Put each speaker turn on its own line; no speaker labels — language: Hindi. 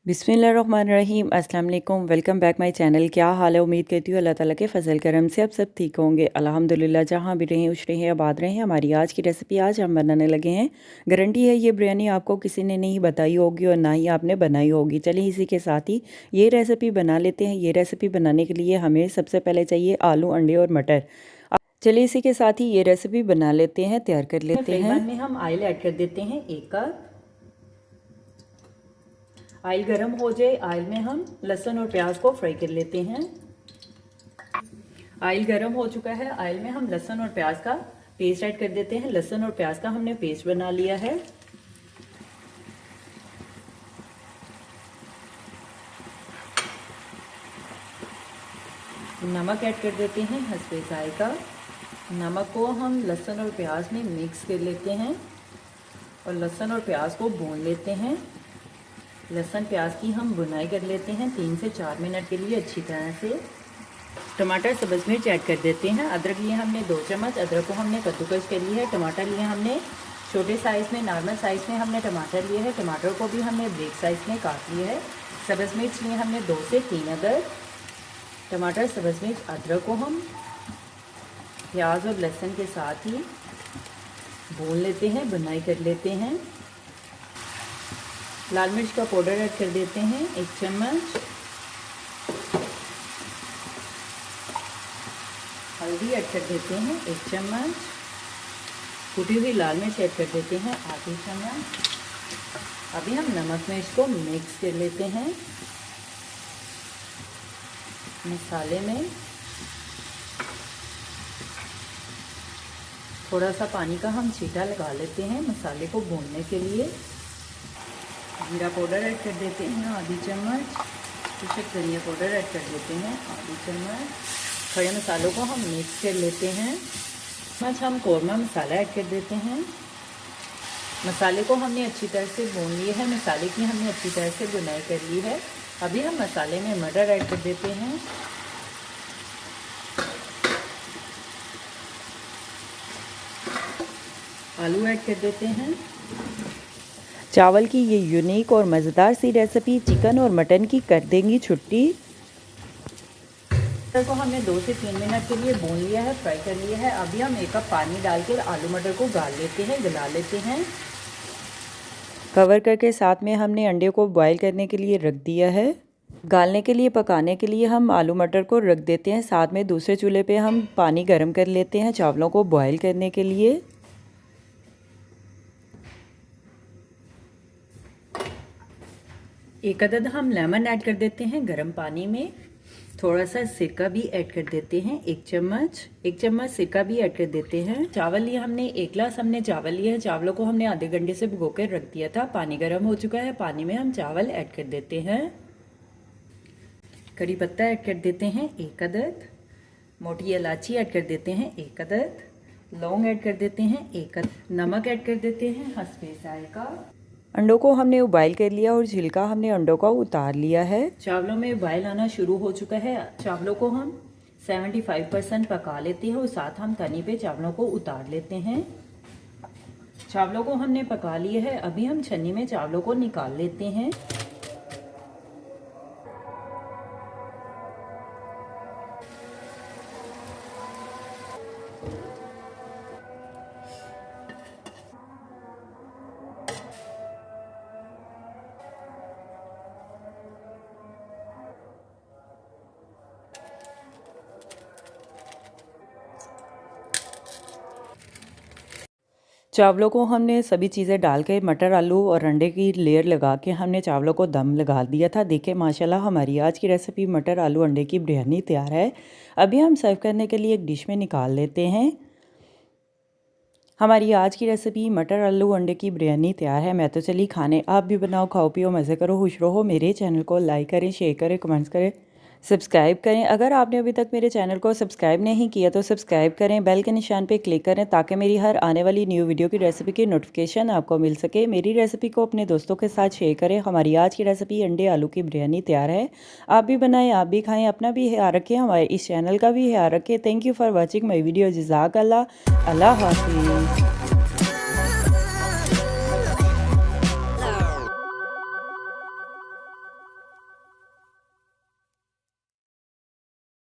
बिस्मिल्लाहिर्रहमानिर्रहीम अस्सलाम वालेकुम। Welcome back my channel. क्या हाल है? उम्मीद करती हूँ अल्लाह ताला के फजल करम से आप सब ठीक होंगे। अल्हम्दुलिल्लाह, जहाँ भी रहें खुश रहें आबाद रहें। हमारी आज की रेसिपी आज हम बनाने लगे हैं। गारंटी है ये बिरयानी आपको किसी ने नहीं बताई होगी और ना ही आपने बनाई होगी। चलिए इसी के साथ ही ये रेसिपी बना लेते हैं। ये रेसिपी बनाने के लिए हमें सबसे पहले चाहिए आलू, अंडे और मटर। चलिए इसी के साथ ही ये रेसिपी बना लेते हैं, तैयार कर लेते हैं। में हम ऑयल ऐड कर देते हैं 1 कप। ऑयल गरम हो जाए, ऑयल में हम लहसुन और प्याज को फ्राई कर लेते हैं। ऑयल गरम हो चुका है, ऑयल में हम लहसुन और प्याज का पेस्ट ऐड कर देते हैं। लहसुन और प्याज का हमने पेस्ट बना लिया है। नमक ऐड कर देते हैं हस्बे जायका। नमक को हम लहसुन और प्याज में मिक्स कर लेते हैं और लहसुन और प्याज को भून लेते हैं। लहसुन प्याज की हम भुनाई कर लेते हैं 3 से 4 मिनट के लिए अच्छी तरह से। टमाटर, सब्ज़ मिर्च ऐड कर देते हैं। अदरक लिए हमने 2 चम्मच, अदरक को हमने कद्दूकस कर लिया है। टमाटर लिए हमने छोटे साइज़ में, नॉर्मल साइज़ में हमने टमाटर लिए हैं। टमाटर को भी हमने ब्रेक साइज़ में काट लिया है। सब्ज़ मिर्च लिए हमने 2 से 3 अदर। टमाटर, सब्ज़ मिर्च, अदरक को हम प्याज और लहसुन के साथ ही भून लेते हैं, भुनाई कर लेते हैं। लाल मिर्च का पाउडर ऐड कर देते हैं 1 चम्मच। हल्दी ऐड कर देते हैं 1 चम्मच। कुटी हुई लाल मिर्च ऐड कर देते हैं आधी चम्मच। अभी हम नमक मिर्च को मिक्स कर लेते हैं। मसाले में थोड़ा सा पानी का हम छींटा लगा लेते हैं मसाले को भूनने के लिए। जीरा पाउडर ऐड कर देते हैं आधी चम्मच। कुछ धनिया पाउडर ऐड कर देते हैं आधी चम्मच। खड़े मसालों को हम मिक्स कर लेते हैं। हम कौरमा मसाला ऐड कर देते हैं। मसाले को हमने अच्छी तरह से भून लिया है। मसाले की हमने अच्छी तरह से भुनाई कर ली है। अभी हम मसाले में मटर ऐड कर देते हैं। आलू ऐड कर देते हैं। चावल की ये यूनिक और मज़ेदार सी रेसिपी चिकन और मटन की कर देंगी छुट्टी। मटर को हमने 2 से 3 मिनट के लिए भून लिया है, फ्राई कर लिया है। अभी हम 1 कप पानी डाल के आलू मटर को गाल लेते हैं, गला लेते हैं। कवर करके साथ में हमने अंडे को बॉईल करने के लिए रख दिया है। गालने के लिए, पकाने के लिए हम आलू मटर को रख देते हैं। साथ में दूसरे चूल्हे पे हम पानी गर्म कर लेते हैं चावलों को बॉईल करने के लिए। एक अदद हम लेमन ऐड कर देते हैं गर्म पानी में। थोड़ा सा सिरका भी ऐड कर देते हैं 1 चम्मच सिरका भी ऐड कर देते हैं। चावल लिए हमने 1 गिलास हमने चावल लिए हैं। चावलों को हमने आधे घंटे से भिगो कर रख दिया था। पानी गर्म हो चुका है, पानी में हम चावल ऐड कर देते हैं। करी पत्ता ऐड कर देते हैं 1 अदद। मोटी इलायची ऐड कर देते हैं 1 अदद। लौंग ऐड कर देते हैं 1 अदद। नमक ऐड कर देते हैं हस्बे जायका। अंडों को हमने उबाइल कर लिया और छिलका हमने अंडों का उतार लिया है। चावलों में उबाइल आना शुरू हो चुका है। चावलों को हम 75% पका लेते हैं और साथ हम तनी पे चावलों को उतार लेते हैं। चावलों को हमने पका लिया है। अभी हम छन्नी में चावलों को निकाल लेते हैं। चावलों को हमने सभी चीज़ें डाल के मटर, आलू और अंडे की लेयर लगा के हमने चावलों को दम लगा दिया था। देखिए माशाल्लाह हमारी आज की रेसिपी मटर, आलू, अंडे की बिरयानी तैयार है। अभी हम सर्व करने के लिए एक डिश में निकाल लेते हैं। हमारी आज की रेसिपी मटर, आलू, अंडे की बिरयानी तैयार है। मैं तो चली खाने, आप भी बनाओ, खाओ, पियो, मज़े करो, खुश रहो। मेरे चैनल को लाइक करें, शेयर करें, कमेंट्स करें, सब्सक्राइब करें। अगर आपने अभी तक मेरे चैनल को सब्सक्राइब नहीं किया तो सब्सक्राइब करें, बेल के निशान पे क्लिक करें ताकि मेरी हर आने वाली न्यू वीडियो की रेसिपी की नोटिफिकेशन आपको मिल सके। मेरी रेसिपी को अपने दोस्तों के साथ शेयर करें। हमारी आज की रेसिपी अंडे आलू की बिरयानी तैयार है। आप भी बनाएं, आप भी खाएं, अपना भी ख्याल रखें, हमारे इस चैनल का भी ख्याल रखें। Thank you for watching my video. जज़ाकल्लाह। अल्लाह हाफिज़।